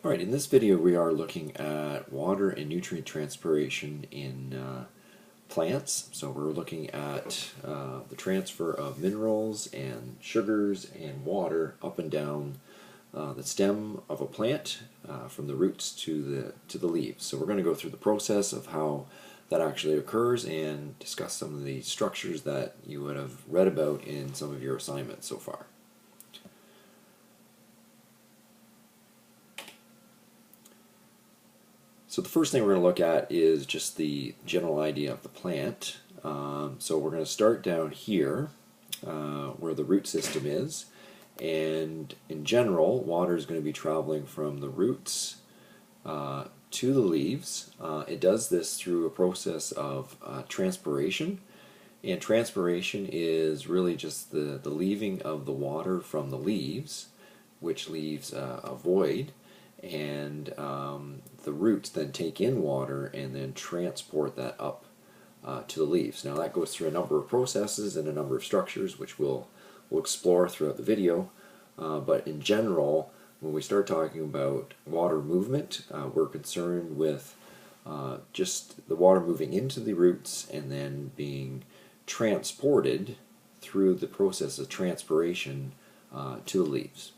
Alright, in this video we are looking at water and nutrient transpiration in plants. So we're looking at the transfer of minerals and sugars and water up and down the stem of a plant from the roots to the leaves. So we're going to go through the process of how that actually occurs and discuss some of the structures that you would have read about in some of your assignments so far. So the first thing we're going to look at is just the general idea of the plant. So we're going to start down here where the root system is, and in general water is going to be traveling from the roots to the leaves. It does this through a process of transpiration, and transpiration is really just the leaving of the water from the leaves, which leaves a void, and the roots then take in water and then transport that up to the leaves. Now that goes through a number of processes and a number of structures which we'll explore throughout the video, but in general, when we start talking about water movement, we're concerned with just the water moving into the roots and then being transported through the process of transpiration to the leaves.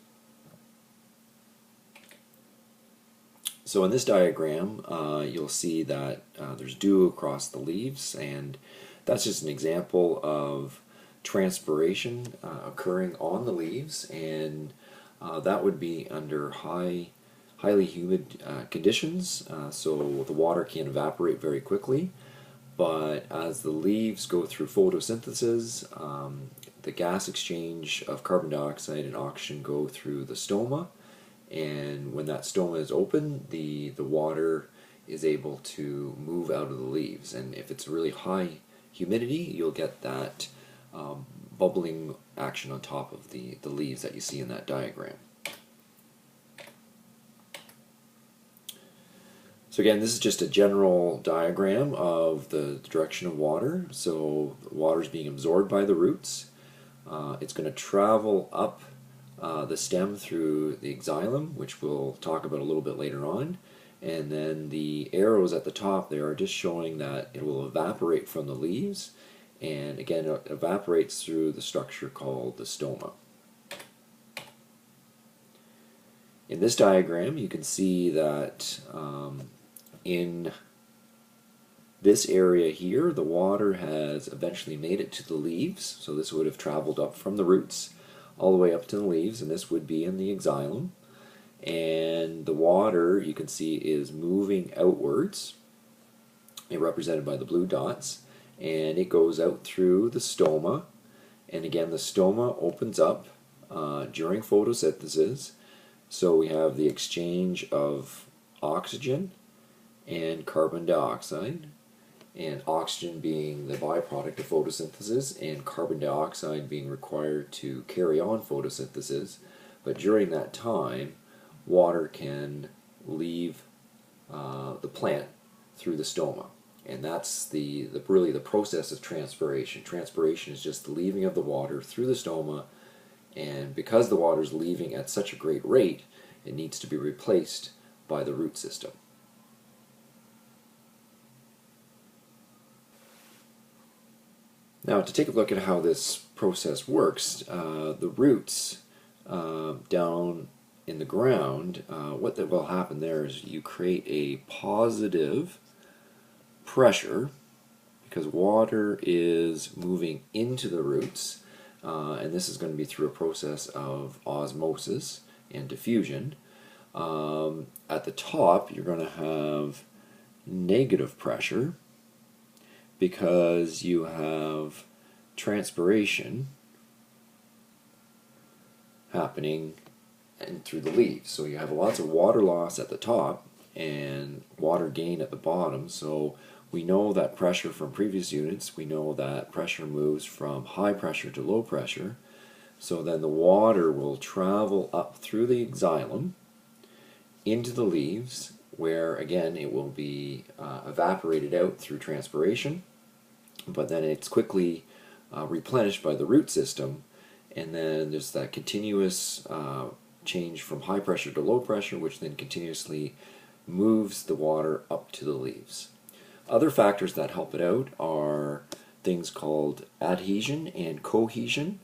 So in this diagram, you'll see that there's dew across the leaves, and that's just an example of transpiration occurring on the leaves, and that would be under highly humid conditions, so the water can evaporate very quickly. But as the leaves go through photosynthesis, the gas exchange of carbon dioxide and oxygen go through the stoma, and when that stoma is open, the water is able to move out of the leaves. And if it's really high humidity, you'll get that bubbling action on top of the leaves that you see in that diagram. So again, this is just a general diagram of the direction of water. So water is being absorbed by the roots. It's going to travel up the stem through the xylem, which we'll talk about a little bit later on, and then the arrows at the top there are just showing that it will evaporate from the leaves, and again it evaporates through the structure called the stoma. In this diagram you can see that in this area here the water has eventually made it to the leaves, so this would have traveled up from the roots all the way up to the leaves, and this would be in the xylem, and the water you can see is moving outwards, represented by the blue dots, and it goes out through the stoma, and again the stoma opens up during photosynthesis, so we have the exchange of oxygen and carbon dioxide, and oxygen being the byproduct of photosynthesis and carbon dioxide being required to carry on photosynthesis. But during that time, water can leave the plant through the stoma, and that's really the process of transpiration. Transpiration is just the leaving of the water through the stoma, and because the water is leaving at such a great rate, it needs to be replaced by the root system. Now, to take a look at how this process works, the roots down in the ground, what that will happen there is you create a positive pressure because water is moving into the roots, and this is going to be through a process of osmosis and diffusion. At the top, you're going to have negative pressure, because you have transpiration happening through the leaves. So you have lots of water loss at the top and water gain at the bottom. So we know that pressure from previous units, we know that pressure moves from high pressure to low pressure. So then the water will travel up through the xylem into the leaves, where again it will be evaporated out through transpiration, but then it's quickly replenished by the root system, and then there's that continuous change from high pressure to low pressure, which then continuously moves the water up to the leaves. Other factors that help it out are things called adhesion and cohesion.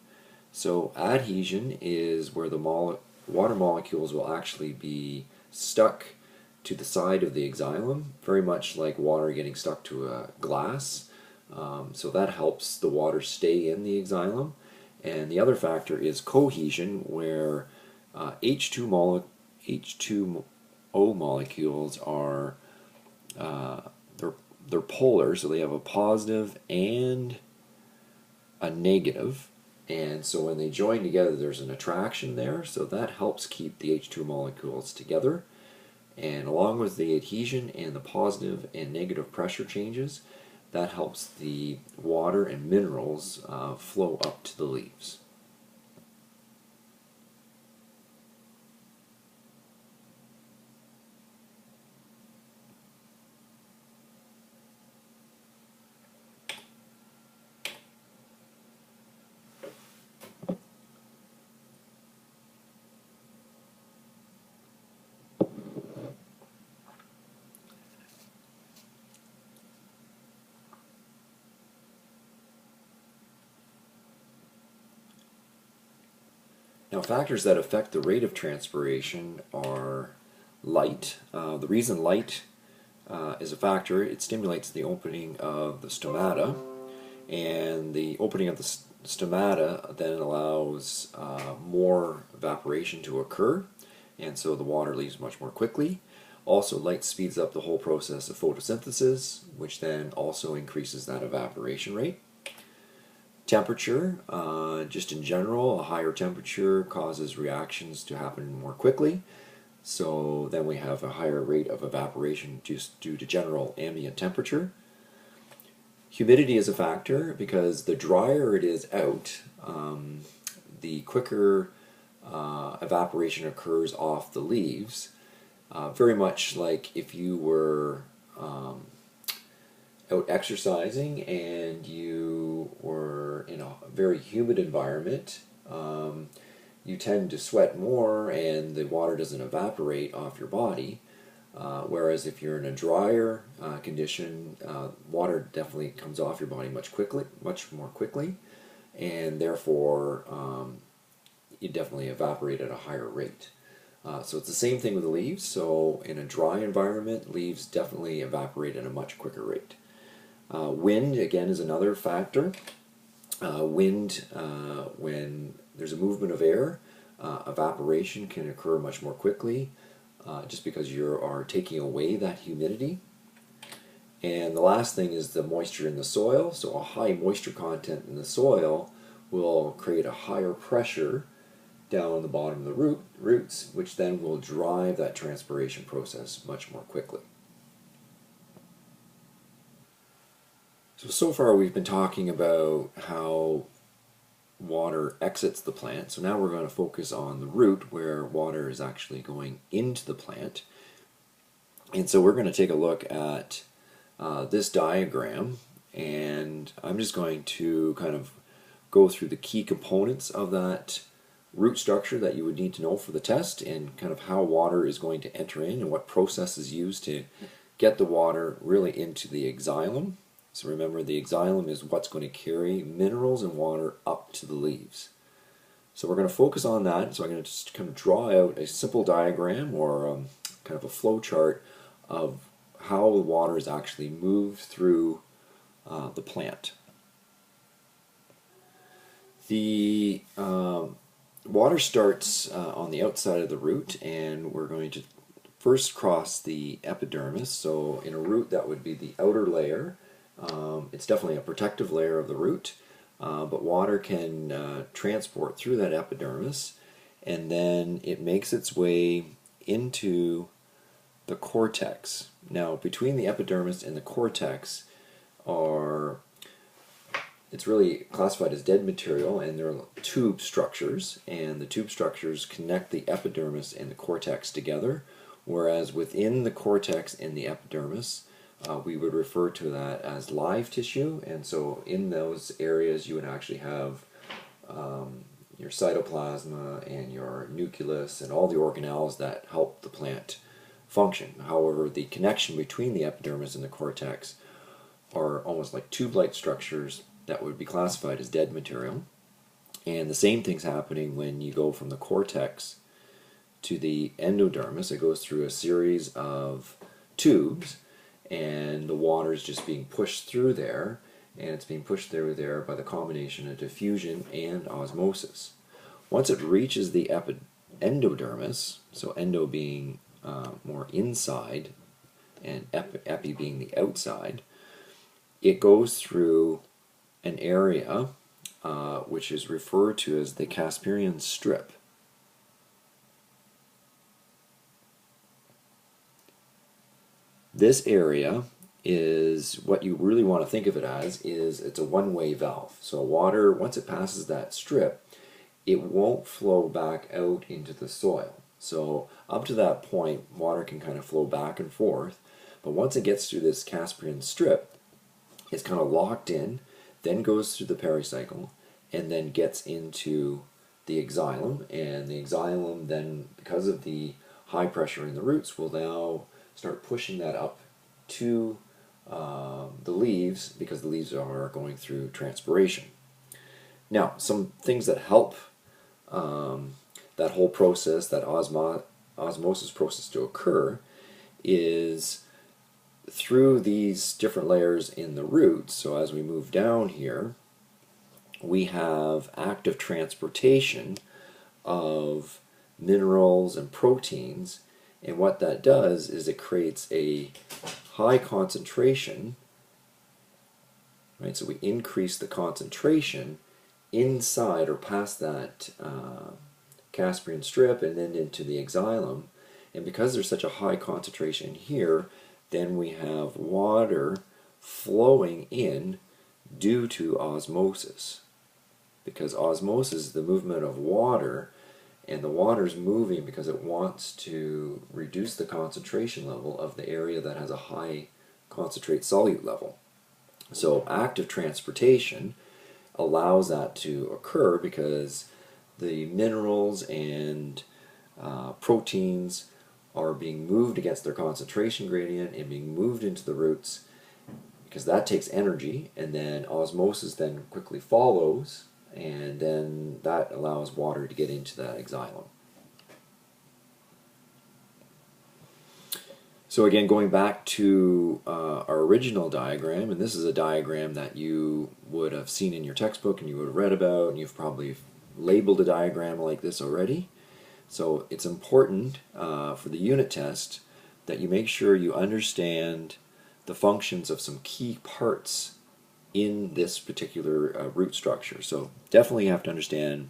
So adhesion is where the water molecules will actually be stuck to the side of the xylem, very much like water getting stuck to a glass. So that helps the water stay in the xylem. And the other factor is cohesion, where H2O molecules are they're polar, so they have a positive and a negative. And so when they join together, there's an attraction there, so that helps keep the H2 molecules together. And along with the adhesion and the positive and negative pressure changes, that helps the water and minerals flow up to the leaves. Now, factors that affect the rate of transpiration are light. The reason light is a factor, it stimulates the opening of the stomata, and the opening of the stomata then allows more evaporation to occur, and so the water leaves much more quickly. Also, light speeds up the whole process of photosynthesis, which then also increases that evaporation rate. Temperature, just in general, a higher temperature causes reactions to happen more quickly. So then we have a higher rate of evaporation just due to general ambient temperature. Humidity is a factor because the drier it is out, the quicker evaporation occurs off the leaves. Very much like if you were out exercising and you were in a very humid environment, you tend to sweat more and the water doesn't evaporate off your body. Whereas if you're in a drier condition, water definitely comes off your body much more quickly, and therefore you definitely evaporate at a higher rate. So it's the same thing with the leaves. So in a dry environment, leaves definitely evaporate at a much quicker rate. Wind, again, is another factor. Wind, when there's a movement of air, evaporation can occur much more quickly just because you are taking away that humidity. And the last thing is the moisture in the soil. So a high moisture content in the soil will create a higher pressure down the bottom of the roots, which then will drive that transpiration process much more quickly. So far we've been talking about how water exits the plant. So now we're going to focus on the root, where water is actually going into the plant. And so we're going to take a look at this diagram, and I'm just going to kind of go through the key components of that root structure that you would need to know for the test, and kind of how water is going to enter in and what process is used to get the water really into the xylem. So remember, the xylem is what's going to carry minerals and water up to the leaves. So we're going to focus on that. So I'm going to just kind of draw out a simple diagram, or kind of a flow chart of how the water is actually moved through the plant. The water starts on the outside of the root, and we're going to first cross the epidermis. So in a root, that would be the outer layer. It's definitely a protective layer of the root, but water can transport through that epidermis, and then it makes its way into the cortex. Now, between the epidermis and the cortex it's really classified as dead material, and there are tube structures, and the tube structures connect the epidermis and the cortex together, whereas within the cortex and the epidermis, we would refer to that as live tissue. And so in those areas you would actually have your cytoplasma and your nucleus and all the organelles that help the plant function. However, the connection between the epidermis and the cortex are almost like tube-like structures that would be classified as dead material. And the same thing's happening when you go from the cortex to the endodermis. It goes through a series of tubes, and the water is just being pushed through there, and it's being pushed through there by the combination of diffusion and osmosis. Once it reaches the endodermis, so endo being more inside and epi being the outside, it goes through an area which is referred to as the Casparian strip. This area is what you really want to think of it as, is it's a one-way valve. So water, once it passes that strip, it won't flow back out into the soil. So up to that point, water can kind of flow back and forth, but once it gets through this Casparian strip, it's kind of locked in, then goes through the pericycle, and then gets into the xylem, and the xylem then, because of the high pressure in the roots, will now start pushing that up to the leaves, because the leaves are going through transpiration. Now, some things that help that whole process, that osmosis process to occur, is through these different layers in the roots. So as we move down here, we have active transportation of minerals and proteins, and what that does is it creates a high concentration, right? So we increase the concentration inside or past that Casparian strip and then into the xylem, and because there's such a high concentration here, then we have water flowing in due to osmosis. Because osmosis is the movement of water, and the water's moving because it wants to reduce the concentration level of the area that has a high concentrate solute level. So active transportation allows that to occur because the minerals and proteins are being moved against their concentration gradient and being moved into the roots, because that takes energy, and then osmosis then quickly follows, and then that allows water to get into that xylem. So again, going back to our original diagram, and this is a diagram that you would have seen in your textbook and you would have read about, and you've probably labeled a diagram like this already. So it's important for the unit test that you make sure you understand the functions of some key parts in this particular root structure. So definitely you have to understand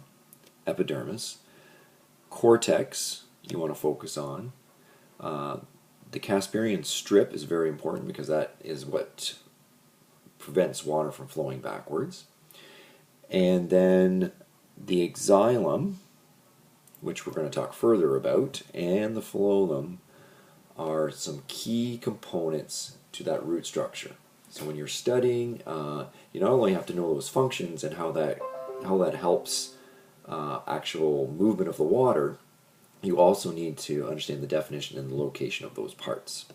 epidermis, cortex you want to focus on. The Casparian strip is very important because that is what prevents water from flowing backwards. And then the xylem, which we're going to talk further about, and the phloem are some key components to that root structure. So when you're studying, you not only have to know those functions and how that helps actual movement of the water, you also need to understand the definition and the location of those parts.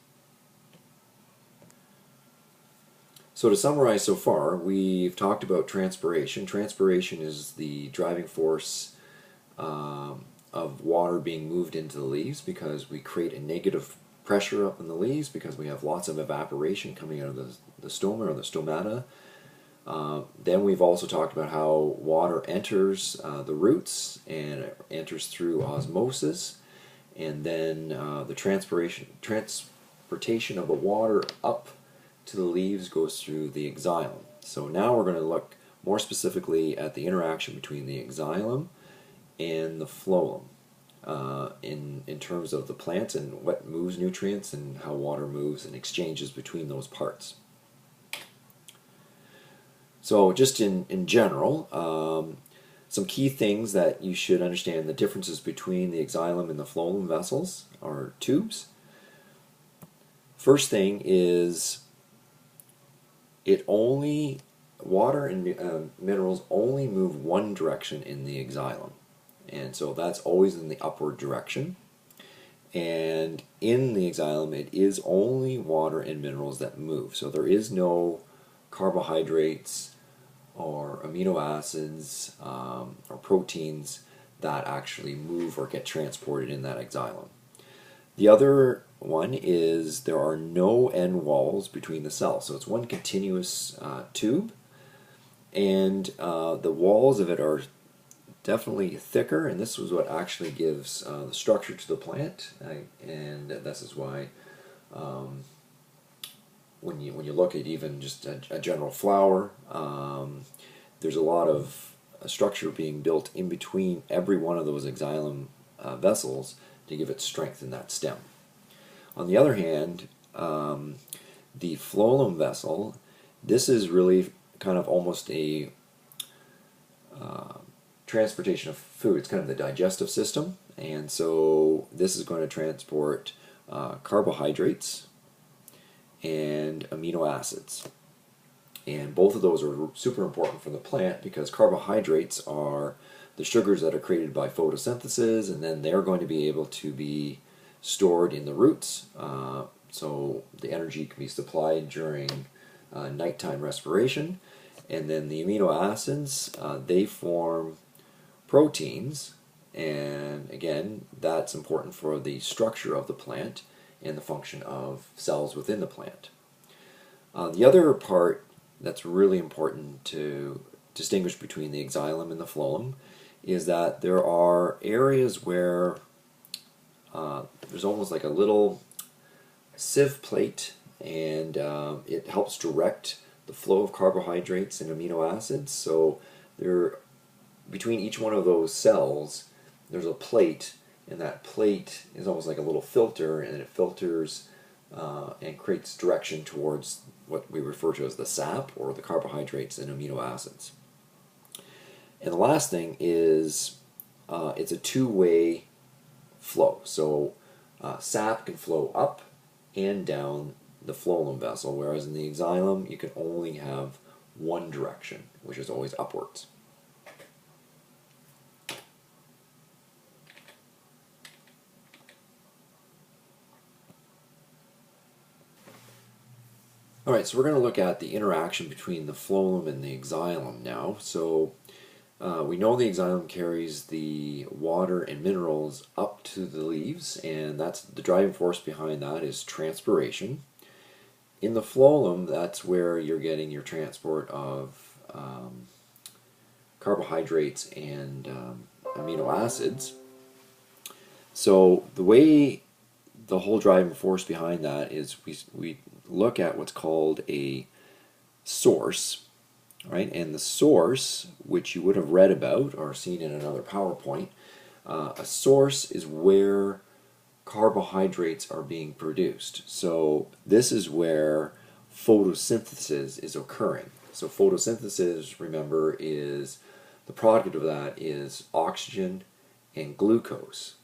So to summarize so far, we've talked about transpiration. Transpiration is the driving force of water being moved into the leaves, because we create a negative pressure up in the leaves because we have lots of evaporation coming out of the stoma or the stomata. Then we've also talked about how water enters the roots, and it enters through osmosis, and then the transportation of the water up to the leaves goes through the xylem. So now we're going to look more specifically at the interaction between the xylem and the phloem in terms of the plants and what moves nutrients and how water moves and exchanges between those parts. So just in general, some key things that you should understand: the differences between the xylem and the phloem vessels or tubes. First thing is, it only water and minerals only move one direction in the xylem, and so that's always in the upward direction. And in the xylem, it is only water and minerals that move. So there is no carbohydrates or amino acids or proteins that actually move or get transported in that xylem. The other one is there are no end walls between the cells. So it's one continuous tube, and the walls of it are definitely thicker, and this is what actually gives the structure to the plant, and this is why when you look at even just a general flower, there's a lot of structure being built in between every one of those xylem vessels to give it strength in that stem. On the other hand, the phloem vessel, this is really kind of almost a transportation of food. It's kind of the digestive system, and so this is going to transport carbohydrates and amino acids. And both of those are super important for the plant because carbohydrates are the sugars that are created by photosynthesis, and then they're going to be able to be stored in the roots, so the energy can be supplied during nighttime respiration. And then the amino acids, they form proteins, and again, that's important for the structure of the plant and the function of cells within the plant. The other part that's really important to distinguish between the xylem and the phloem is that there are areas where there's almost like a little sieve plate, and it helps direct the flow of carbohydrates and amino acids. So there, between each one of those cells, there's a plate, and that plate is almost like a little filter, and it filters and creates direction towards what we refer to as the sap, or the carbohydrates and amino acids. And the last thing is it's a two-way flow. So sap can flow up and down the phloem vessel, whereas in the xylem you can only have one direction, which is always upwards. Alright, so we're going to look at the interaction between the phloem and the xylem now. So we know the xylem carries the water and minerals up to the leaves, and that's the driving force behind that is transpiration. In the phloem, that's where you're getting your transport of carbohydrates and amino acids. So the way the whole driving force behind that is we look at what's called a source, right? And the source, which you would have read about or seen in another PowerPoint, a source is where carbohydrates are being produced. So this is where photosynthesis is occurring. So photosynthesis, remember, is the product of that is oxygen and glucose.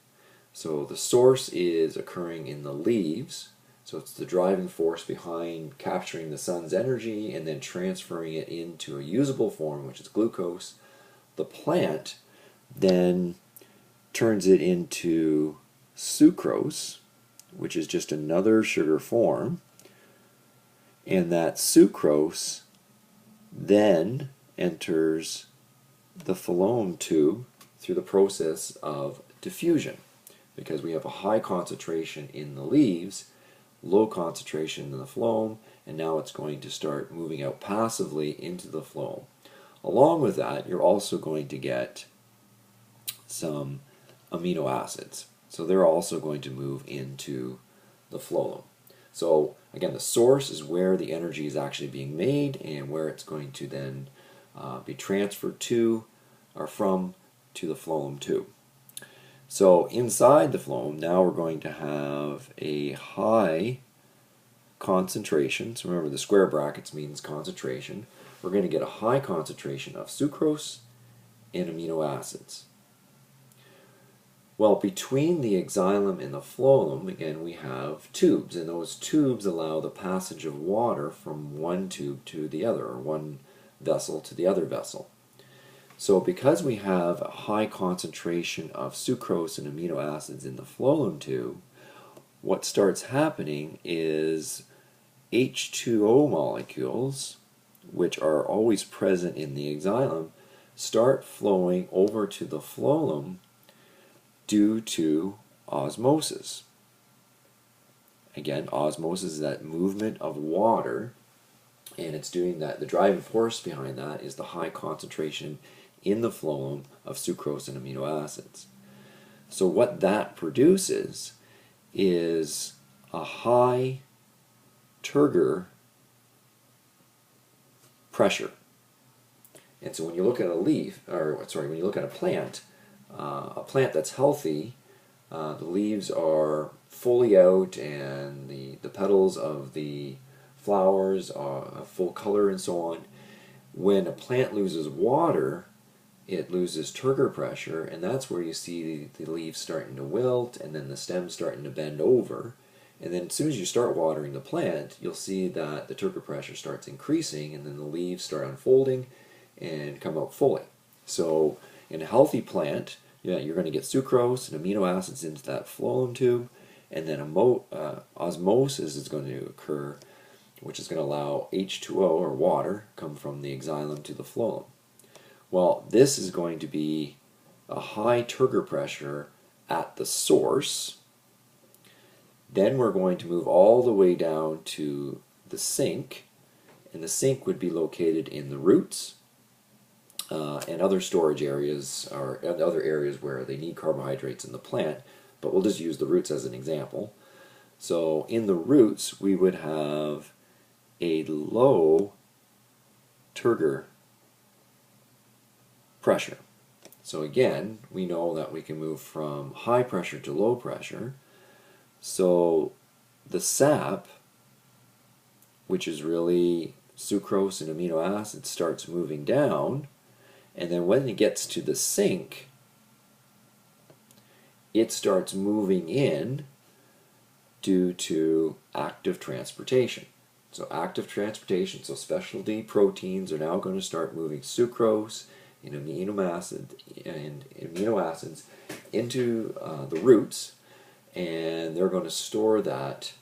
So the source is occurring in the leaves, so it's the driving force behind capturing the sun's energy and then transferring it into a usable form, which is glucose. The plant then turns it into sucrose, which is just another sugar form, and that sucrose then enters the phloem tube through the process of diffusion, because we have a high concentration in the leaves, low concentration in the phloem, and now it's going to start moving out passively into the phloem. Along with that, you're also going to get some amino acids. So they're also going to move into the phloem. So again, the source is where the energy is actually being made and where it's going to then be transferred to or from to the phloem tube. So inside the phloem, now we're going to have a high concentration. So remember, the square brackets means concentration. We're going to get a high concentration of sucrose and amino acids. Well, between the xylem and the phloem, again, we have tubes, and those tubes allow the passage of water from one tube to the other, or one vessel to the other vessel. So because we have a high concentration of sucrose and amino acids in the phloem tube, what starts happening is H2O molecules, which are always present in the xylem, start flowing over to the phloem due to osmosis. Again, osmosis is that movement of water, and it's doing that. The driving force behind that is the high concentration in the phloem of sucrose and amino acids. So what that produces is a high turgor pressure. And so when you look at a leaf, or sorry, when you look at a plant that's healthy, the leaves are fully out and the petals of the flowers are full color and so on. When a plant loses water, it loses turgor pressure, and that's where you see the leaves starting to wilt and then the stems starting to bend over. And then as soon as you start watering the plant, you'll see that the turgor pressure starts increasing, and then the leaves start unfolding and come out fully. So in a healthy plant, you're going to get sucrose and amino acids into that phloem tube, and then osmosis is going to occur, which is going to allow H2O, or water, come from the xylem to the phloem. Well, this is going to be a high turgor pressure at the source. Then we're going to move all the way down to the sink, and the sink would be located in the roots and other storage areas, or other areas where they need carbohydrates in the plant, but we'll just use the roots as an example. So in the roots, we would have a low turgor pressure. So again, we know that we can move from high pressure to low pressure. So the sap, which is really sucrose and amino acids, starts moving down, and then when it gets to the sink, it starts moving in due to active transportation. So active transportation, so specialty proteins are now going to start moving sucrose and amino acids into the roots, and they're going to store that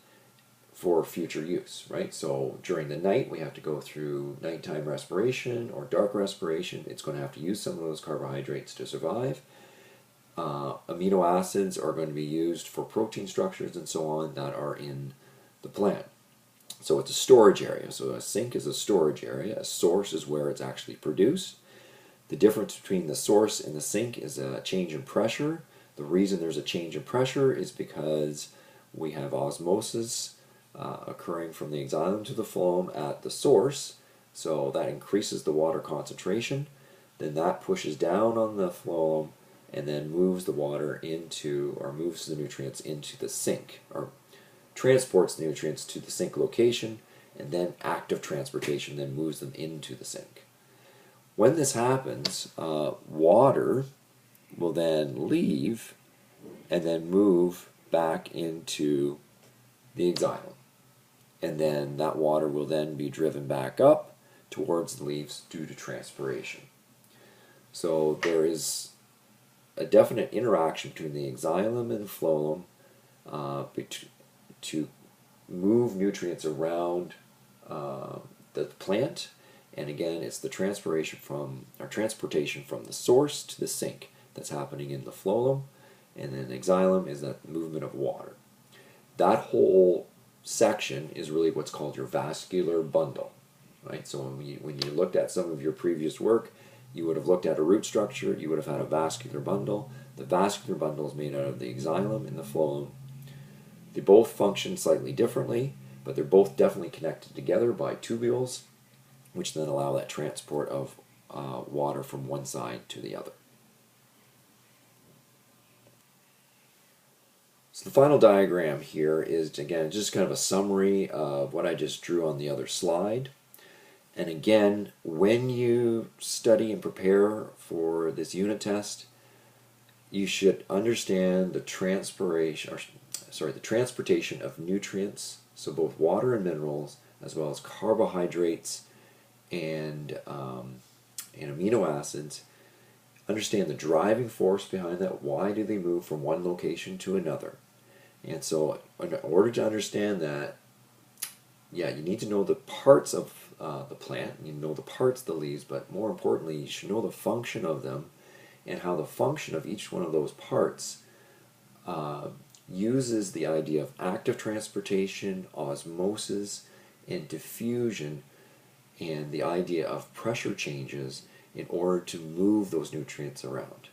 for future use, right? So during the night, we have to go through nighttime respiration or dark respiration. It's going to have to use some of those carbohydrates to survive. Amino acids are going to be used for protein structures and so on that are in the plant. So it's a storage area. So a sink is a storage area. A source is where it's actually produced. The difference between the source and the sink is a change in pressure. The reason there's a change in pressure is because we have osmosis occurring from the xylem to the phloem at the source, so that increases the water concentration. Then that pushes down on the phloem and then moves the water into, or moves the nutrients into the sink, or transports the nutrients to the sink location, and then active transportation then moves them into the sink. When this happens, water will then leave and then move back into the xylem. And then that water will then be driven back up towards the leaves due to transpiration. So there is a definite interaction between the xylem and the phloem to move nutrients around the plant. And again, it's the transportation from the source to the sink that's happening in the phloem, and then the xylem is that movement of water. That whole section is really what's called your vascular bundle, right? So when you looked at some of your previous work, you would have looked at a root structure, you would have had a vascular bundle. The vascular bundle is made out of the xylem and the phloem. They both function slightly differently, but they're both definitely connected together by tubules, which then allow that transport of water from one side to the other. So the final diagram here is, again, just kind of a summary of what I just drew on the other slide. And again, when you study and prepare for this unit test, you should understand the transportation of nutrients, so both water and minerals, as well as carbohydrates and amino acids, understand the driving force behind that. Why do they move from one location to another? And so in order to understand that, yeah, you need to know the parts of the plant, you know the parts of the leaves, but more importantly, you should know the function of them and how the function of each one of those parts uses the idea of active transportation, osmosis, and diffusion, and the idea of pressure changes in order to move those nutrients around.